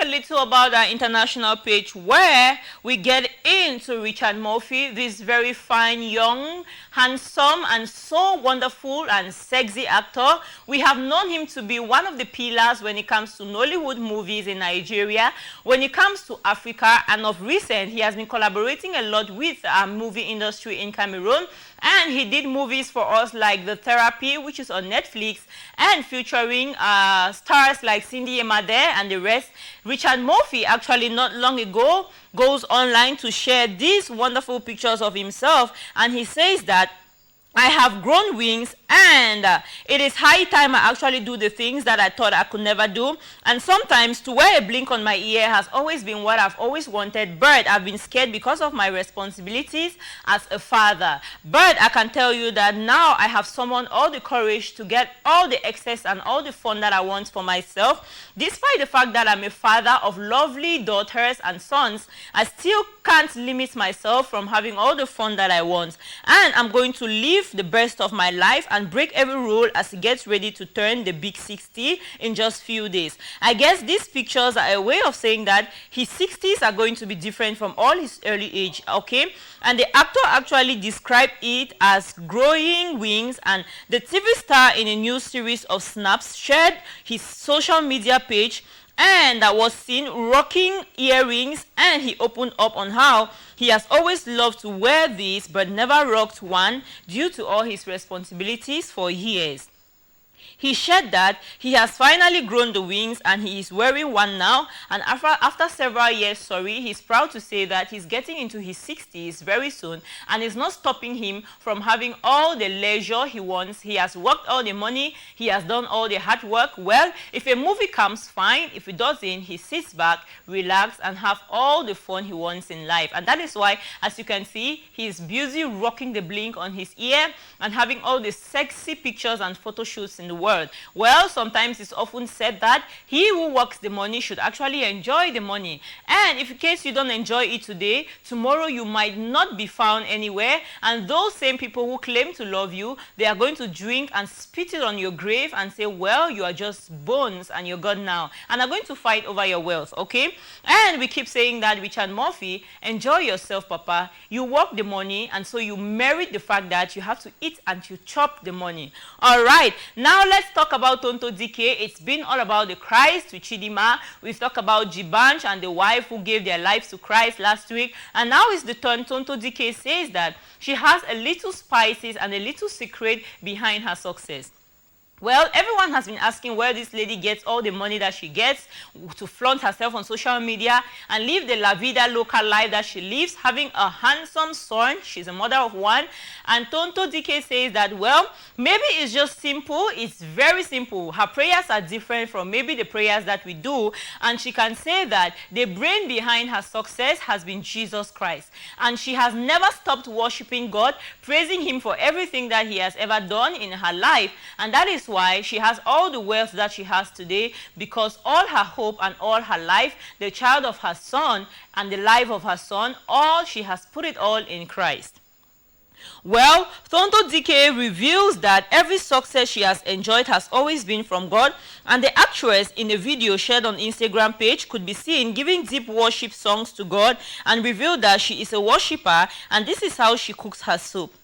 little about our international page where we get into Richard Mofe, this very fine, young, handsome, and so wonderful and sexy actor. We have known him to be one of the pillars when it comes to Nollywood movies in Nigeria, when it comes to Africa, and of recent, he has been collaborating a lot with our movie industry in Cameroon. And he did movies for us like The Therapy, which is on Netflix, and featuring stars like Cindy Emade and the rest. Richard Mofe actually not long ago goes online to share these wonderful pictures of himself, and he says that I have grown wings, and it is high time I actually do the things that I thought I could never do. And sometimes to wear a blink on my ear has always been what I've always wanted, but I've been scared because of my responsibilities as a father. But I can tell you that now I have summoned all the courage to get all the excess and all the fun that I want for myself. Despite the fact that I'm a father of lovely daughters and sons, I still can't limit myself from having all the fun that I want. And I'm going to live the best of my life and break every rule as he gets ready to turn the big 60 in just few days. I guess these pictures are a way of saying that his 60s are going to be different from all his early age, okay? And the actor actually described it as growing wings, and the TV star in a new series of snaps shared his social media page and that was seen rocking earrings, and he opened up on how he has always loved to wear these but never rocked one due to all his responsibilities for years. He shared that he has finally grown the wings and he is wearing one now, and after several years, he's proud to say that he's getting into his 60s very soon, and it's not stopping him from having all the leisure he wants. He has worked all the money, he has done all the hard work. Well, if a movie comes, fine. If it doesn't, he sits back, relax, and have all the fun he wants in life. And that is why, as you can see, he's busy rocking the blink on his ear and having all the sexy pictures and photo shoots in the world. Well, sometimes it's often said that he who works the money should actually enjoy the money. And if in case you don't enjoy it today, tomorrow you might not be found anywhere. And those same people who claim to love you, they are going to drink and spit it on your grave and say, well, you are just bones and you're gone now. And are going to fight over your wealth, okay? And we keep saying that, Richard Mofe, enjoy yourself, Papa. You work the money, and so you merit the fact that you have to eat and you chop the money. All right, now let's talk about Tonto Dk. It's been all about the Christ with Chidima. We've talked about Jibanch and the wife who gave their lives to Christ last week. And now is the turn. Tonto Dk says that she has a little spices and a little secret behind her success. Well, everyone has been asking where this lady gets all the money that she gets to flaunt herself on social media and live the La Vida Loca life that she lives, having a handsome son. She's a mother of one. And Tonto Dk says that, well, maybe it's just simple. It's very simple. Her prayers are different from maybe the prayers that we do. And she can say that the brain behind her success has been Jesus Christ. And she has never stopped worshiping God, praising him for everything that he has ever done in her life. And that is why she has all the wealth that she has today, because all her hope and all her life, the child of her son and the life of her son, all she has put it all in Christ. Well, Tonto Dk reveals that every success she has enjoyed has always been from God, and the actress in a video shared on Instagram page could be seen giving deep worship songs to God and revealed that she is a worshiper, and this is how she cooks her soup.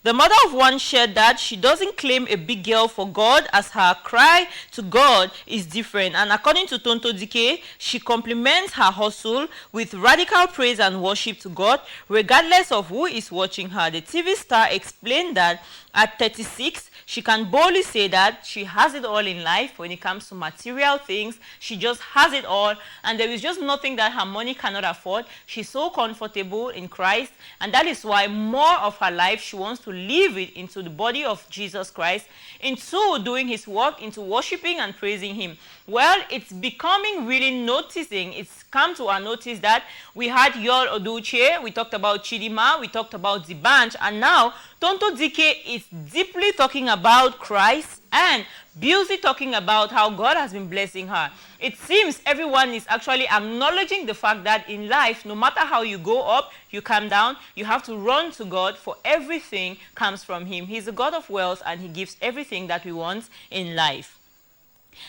The mother of one shared that she doesn't claim a big girl for God, as her cry to God is different. And according to Tonto Dk, she complements her hustle with radical praise and worship to God, regardless of who is watching her. The TV star explained that at 36, she can boldly say that she has it all in life when it comes to material things. She just has it all, and there is just nothing that her money cannot afford. She's so comfortable in Christ, and that is why more of her life she wants to live it into the body of Jesus Christ, into doing his work, into worshiping and praising him. Well, it's becoming really noticing. It's come to our notice that we had Yul Oduche, we talked about Chidima, we talked about Jibanch, and now Tonto Dk is deeply talking about Christ and busy talking about how God has been blessing her. It seems everyone is actually acknowledging the fact that in life, no matter how you go up, you come down, you have to run to God, for everything comes from him. He's a God of wealth, and he gives everything that we want in life.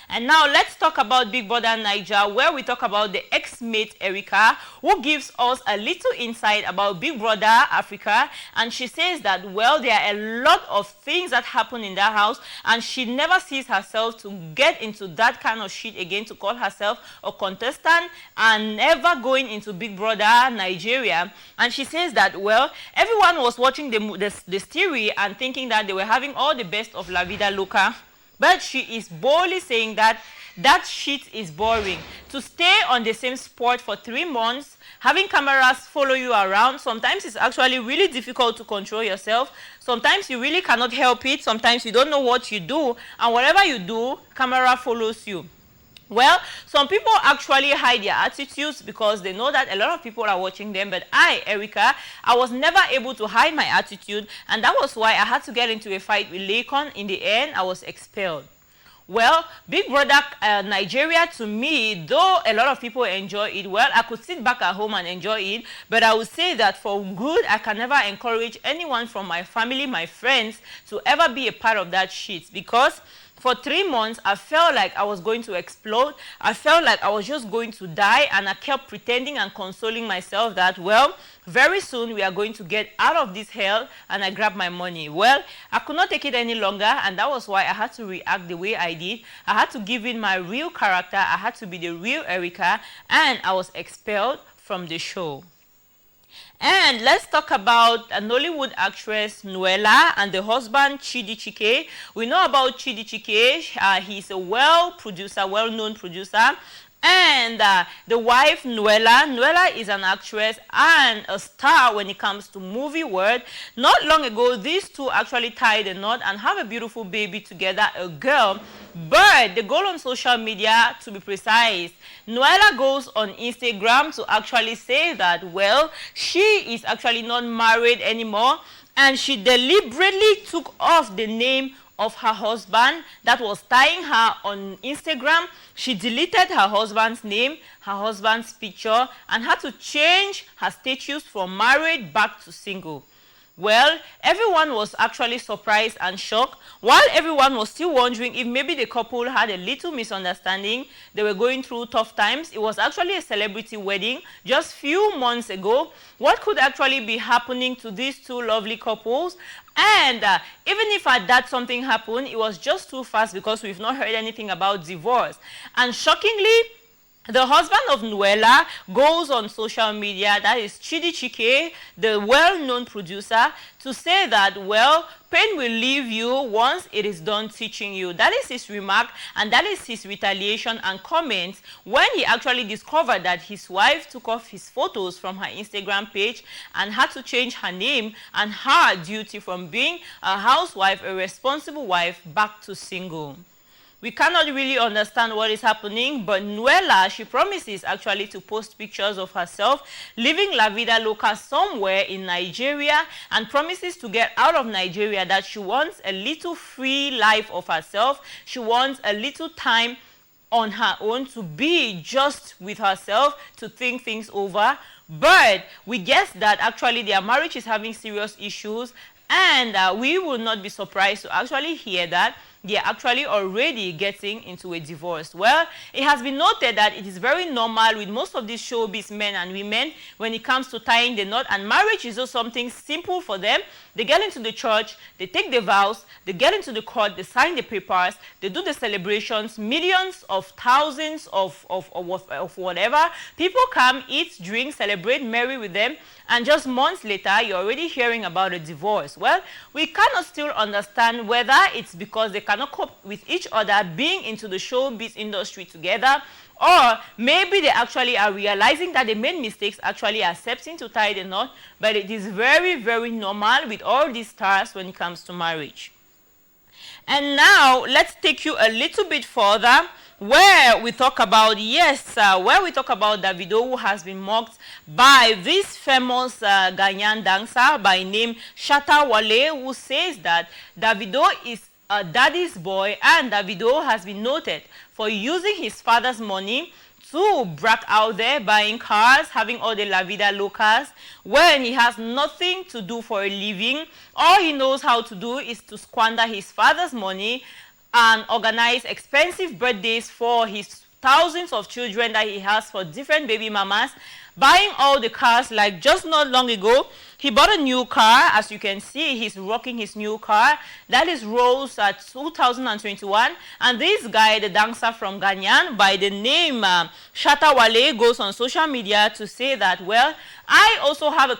And now let's talk about Big Brother Niger, where we talk about the ex-mate Erica, who gives us a little insight about Big Brother Africa. And she says that, well, there are a lot of things that happen in that house, and she never sees herself to get into that kind of shit again, to call herself a contestant and never going into Big Brother Nigeria. And she says that, well, everyone was watching the series and thinking that they were having all the best of La Vida Loca. But she is boldly saying that that shit is boring. To stay on the same spot for 3 months, having cameras follow you around, sometimes it's actually really difficult to control yourself. Sometimes you really cannot help it. Sometimes you don't know what you do. And whatever you do, camera follows you. Well, some people actually hide their attitudes because they know that a lot of people are watching them. But I, Erica, I was never able to hide my attitude. And that was why I had to get into a fight with Lakon. In the end, I was expelled. Well, Big Brother Nigeria, to me, though a lot of people enjoy it, well, I could sit back at home and enjoy it. But I would say that for good, I can never encourage anyone from my family, my friends, to ever be a part of that shit. Because for 3 months, I felt like I was going to explode. I felt like I was just going to die. And I kept pretending and consoling myself that, well, very soon we are going to get out of this hell. And I grabbed my money. Well, I could not take it any longer. And that was why I had to react the way I did. I had to give in my real character. I had to be the real Erica. And I was expelled from the show. And let's talk about a Nollywood actress, Nuella, and the husband, Chidi Chikere. We know about Chidi Chikere. He's a well-known producer. And the wife, Nuella. Nuella is an actress and a star when it comes to movie world. Not long ago, these two actually tied a knot and have a beautiful baby together, a girl. But they go on social media, to be precise. Nuella goes on Instagram to actually say that, well, she is actually not married anymore. And she deliberately took off the name of her husband that was tying her on Instagram. She deleted her husband's name, her husband's picture, and had to change her status from married back to single. Well, everyone was actually surprised and shocked, while everyone was still wondering if maybe the couple had a little misunderstanding. They were going through tough times. It was actually a celebrity wedding just few months ago. What could actually be happening to these two lovely couples? And even if at that something happened, it was just too fast because we've not heard anything about divorce. And shockingly, the husband of Nuella goes on social media, that is Chidi Chikere, the well-known producer, to say that, well, pain will leave you once it is done teaching you. That is his remark, and that is his retaliation and comment when he actually discovered that his wife took off his photos from her Instagram page and had to change her name and her duty from being a housewife, a responsible wife, back to single. We cannot really understand what is happening, but Nuella, she promises actually to post pictures of herself living La Vida Loca somewhere in Nigeria, and promises to get out of Nigeria, that she wants a little free life of herself. She wants a little time on her own to be just with herself, to think things over. But we guess that actually their marriage is having serious issues, and we will not be surprised to actually hear that they are actually already getting into a divorce. Well, it has been noted that it is very normal with most of these showbiz men and women when it comes to tying the knot, and marriage is just something simple for them. They get into the church, they take the vows, they get into the court, they sign the papers, they do the celebrations, millions of thousands of whatever. People come, eat, drink, celebrate, marry with them, and just months later, you're already hearing about a divorce. Well, we cannot still understand whether it's because they cannot cope with each other being into the showbiz industry together, or maybe they actually are realizing that they made mistakes, actually accepting to tie the knot. But it is very, very normal with all these stars when it comes to marriage. And now, let's take you a little bit further, where we talk about, where we talk about Davido, who has been mocked by this famous Ghanaian dancer by name Shantal, who says that Davido is a daddy's boy, and Davido has been noted for using his father's money to brag out there, buying cars, having all the La Vida Locas, when he has nothing to do for a living. All he knows how to do is to squander his father's money and organize expensive birthdays for his thousands of children that he has for different baby mamas, buying all the cars. Like just not long ago, he bought a new car. As you can see, he's rocking his new car. That is Rolls at 2021. And this guy, the dancer from Ghana by the name Shantal, goes on social media to say that, well, I also have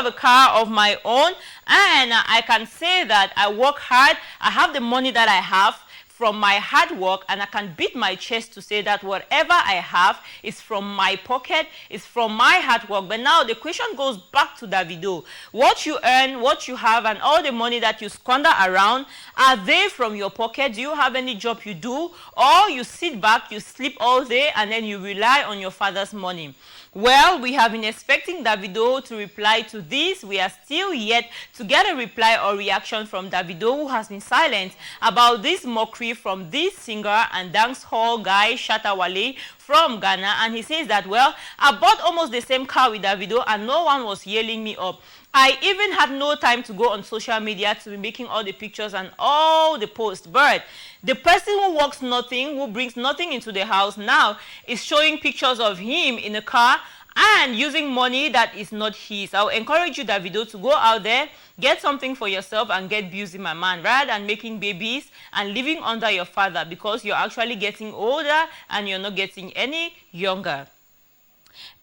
a car of my own, and I can say that I work hard. I have the money that I have from my hard work, and I can beat my chest to say that whatever I have is from my pocket, is from my hard work. But now the question goes back to Davido. What you earn, what you have, and all the money that you squander around, are they from your pocket? Do you have any job you do? Or you sit back, you sleep all day, and then you rely on your father's money? Well, we have been expecting Davido to reply to this. We are still yet to get a reply or reaction from Davido, who has been silent about this mockery from this singer and dancehall guy, Shantal, from Ghana. And he says that, well, I bought almost the same car with Davido and no one was yelling me up. I even had no time to go on social media to be making all the pictures and all the posts. But the person who works nothing, who brings nothing into the house now, is showing pictures of him in a car and using money that is not his. I'll encourage you, Davido, to go out there, get something for yourself and get busy, my man, rather than making babies and living under your father, because you're actually getting older and you're not getting any younger.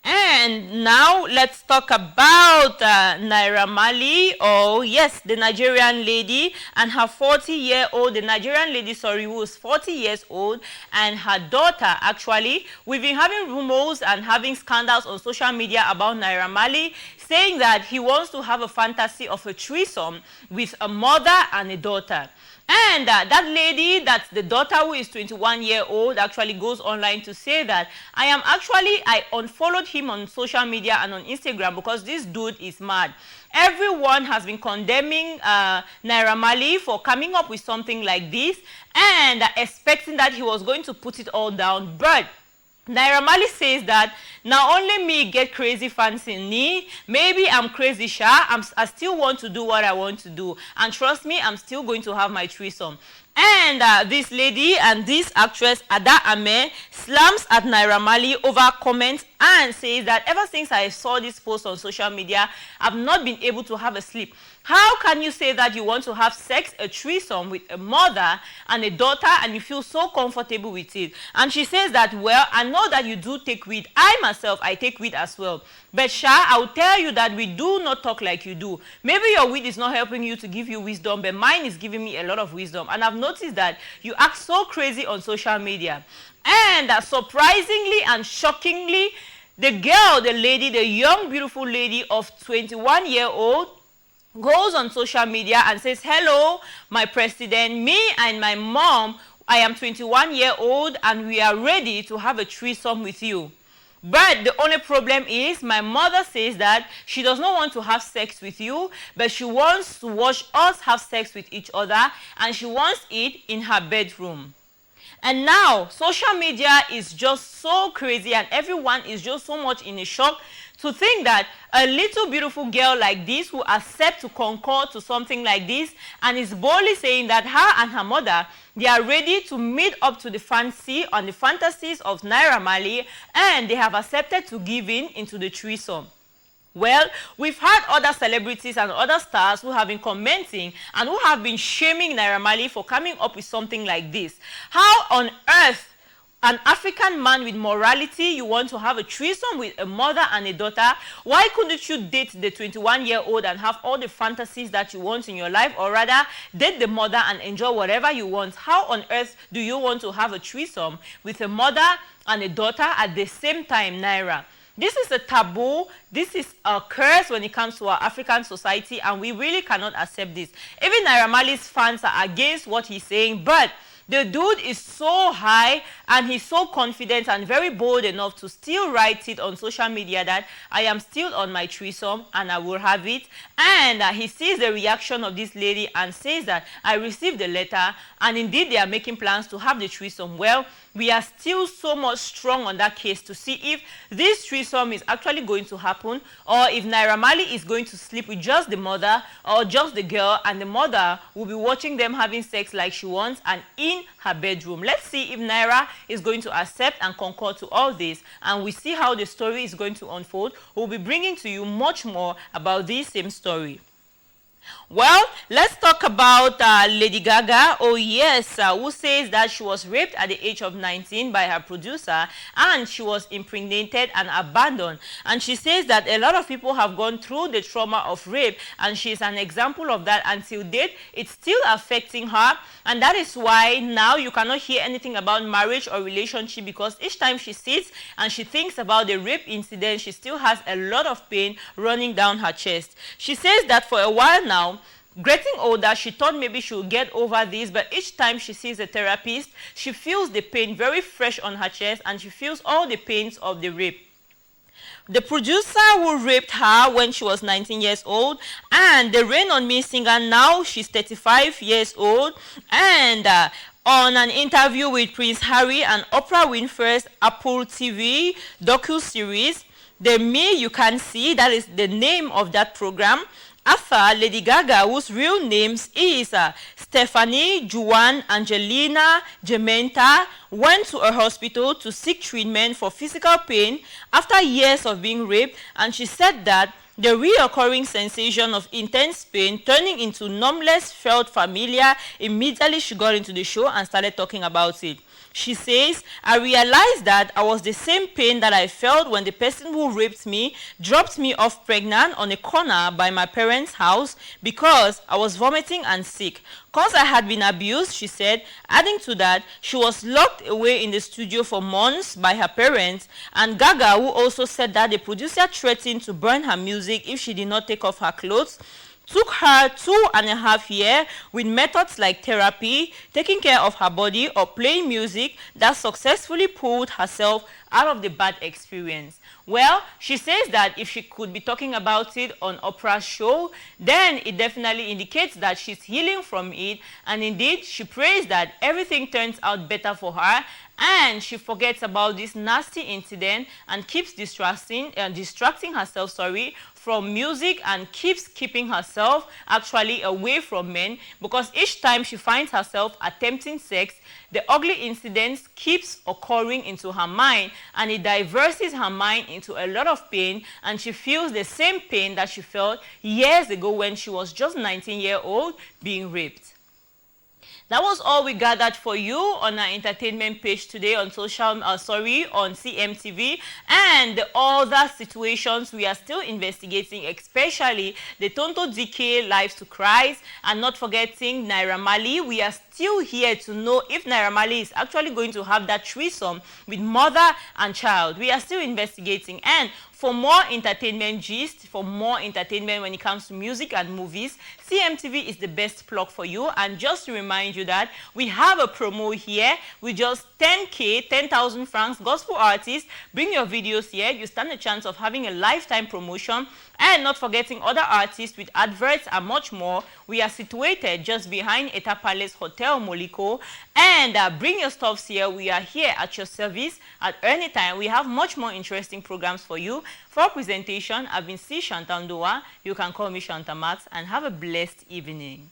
And now let's talk about Niara Marley. Oh yes, the Nigerian lady and her 40-year-old, who is 40 years old, and her daughter. Actually, we've been having rumors and having scandals on social media about Niara Marley, saying that he wants to have a fantasy of a threesome with a mother and a daughter. And that lady, that's the daughter, who is 21-year-old, actually goes online to say that I unfollowed him on social media and on Instagram because this dude is mad. Everyone has been condemning Niara Marley for coming up with something like this and expecting that he was going to put it all down. But Niara Marley says that not only me get crazy fans in me, maybe I'm crazy sha, I still want to do what I want to do. And trust me, I'm still going to have my threesome. And this lady and this actress, Ada Ame, slams at Niara Marley over comments and says that ever since I saw this post on social media, I've not been able to have a sleep. How can you say that you want to have sex, a threesome with a mother and a daughter, and you feel so comfortable with it? And she says that, well, I know that you do take weed. I myself, I take weed as well. But Sha, I will tell you that we do not talk like you do. Maybe your weed is not helping you to give you wisdom, but mine is giving me a lot of wisdom. And I've noticed that you act so crazy on social media. And surprisingly and shockingly, the girl, the lady, the young, beautiful lady of 21-year-old, goes on social media and says, hello, my president, me and my mom, I am 21-year-old and we are ready to have a threesome with you. But the only problem is my mother says that she does not want to have sex with you, but she wants to watch us have sex with each other, and she wants it in her bedroom. And now social media is just so crazy and everyone is just so much in a shock to think that a little beautiful girl like this who accepts to concur to something like this and is boldly saying that her and her mother, they are ready to meet up to the fancy and the fantasies of Niara Marley, and they have accepted to give in into the threesome. Well, we've had other celebrities and other stars who have been commenting and who have been shaming Niara Marley for coming up with something like this. How on earth, an African man with morality, you want to have a threesome with a mother and a daughter? Why couldn't you date the 21-year-old and have all the fantasies that you want in your life, or rather date the mother and enjoy whatever you want? How on earth do you want to have a threesome with a mother and a daughter at the same time, Niara? This is a taboo. This is a curse when it comes to our African society, and we really cannot accept this. Even Niara Marley's fans are against what he's saying, but the dude is so high and he's so confident and very bold enough to still write it on social media that I am still on my threesome and I will have it. And he sees the reaction of this lady and says that I received the letter and indeed they are making plans to have the threesome. Well, we are still so much strong on that case to see if this threesome is actually going to happen, or if Niara Marley is going to sleep with just the mother or just the girl, and the mother will be watching them having sex like she wants and in her bedroom. Let's see if Niara is going to accept and concur to all this, and we see how the story is going to unfold. We'll be bringing to you much more about this same story. Well, let's talk about Lady Gaga. Oh yes, who says that she was raped at the age of 19 by her producer, and she was impregnated and abandoned. And she says that a lot of people have gone through the trauma of rape, and she is an example of that. Until date, it's still affecting her, and that is why now you cannot hear anything about marriage or relationship, because each time she sits and she thinks about the rape incident, she still has a lot of pain running down her chest. She says that for a while now, getting older, she thought maybe she would get over this, but each time she sees a therapist, she feels the pain very fresh on her chest, and she feels all the pains of the rape. The producer who raped her when she was 19 years old, and the Rain on Me singer, now she's 35 years old, and on an interview with Prince Harry and Oprah Winfrey's Apple TV docu-series, The Me You Can See, that is the name of that program, after Lady Gaga, whose real names is Stephanie Juan Angelina Gementa, went to a hospital to seek treatment for physical pain after years of being raped, and she said that the reoccurring sensation of intense pain turning into numbness felt familiar. Immediately she got into the show and started talking about it. She says, I realized that I was the same pain that I felt when the person who raped me dropped me off pregnant on a corner by my parents' house because I was vomiting and sick. Because I had been abused, she said, adding to that, she was locked away in the studio for months by her parents. And Gaga, who also said that the producer threatened to burn her music if she did not take off her clothes, took her 2.5 years with methods like therapy, taking care of her body, or playing music that successfully pulled herself out of the bad experience. Well, she says that if she could be talking about it on Oprah's show, then it definitely indicates that she's healing from it. And indeed, she prays that everything turns out better for her, and she forgets about this nasty incident and keeps distracting herself, from music, and keeps keeping herself actually away from men, because each time she finds herself attempting sex, the ugly incidents keeps occurring into her mind, and it diverses her mind into a lot of pain, and she feels the same pain that she felt years ago when she was just 19-year-old being raped. That was all we gathered for you on our entertainment page today on on CMTV, and the other situations we are still investigating, especially the Tonto Dk Lives to Cries, and not forgetting Niara Marley. We are still here to know if Niara Marley is actually going to have that threesome with mother and child. We are still investigating, and for more entertainment gist, for more entertainment when it comes to music and movies, CMTV is the best plug for you. And just to remind you that we have a promo here with just 10K, 10,000 francs, gospel artists. Bring your videos here. You stand a chance of having a lifetime promotion. And not forgetting other artists with adverts and much more. We are situated just behind Eta Palace Hotel Moliko. And bring your stuffs here. We are here at your service at any time. We have much more interesting programs for you. For presentation, I've been Shantal. You can call me Shantamax, and have a blessed evening.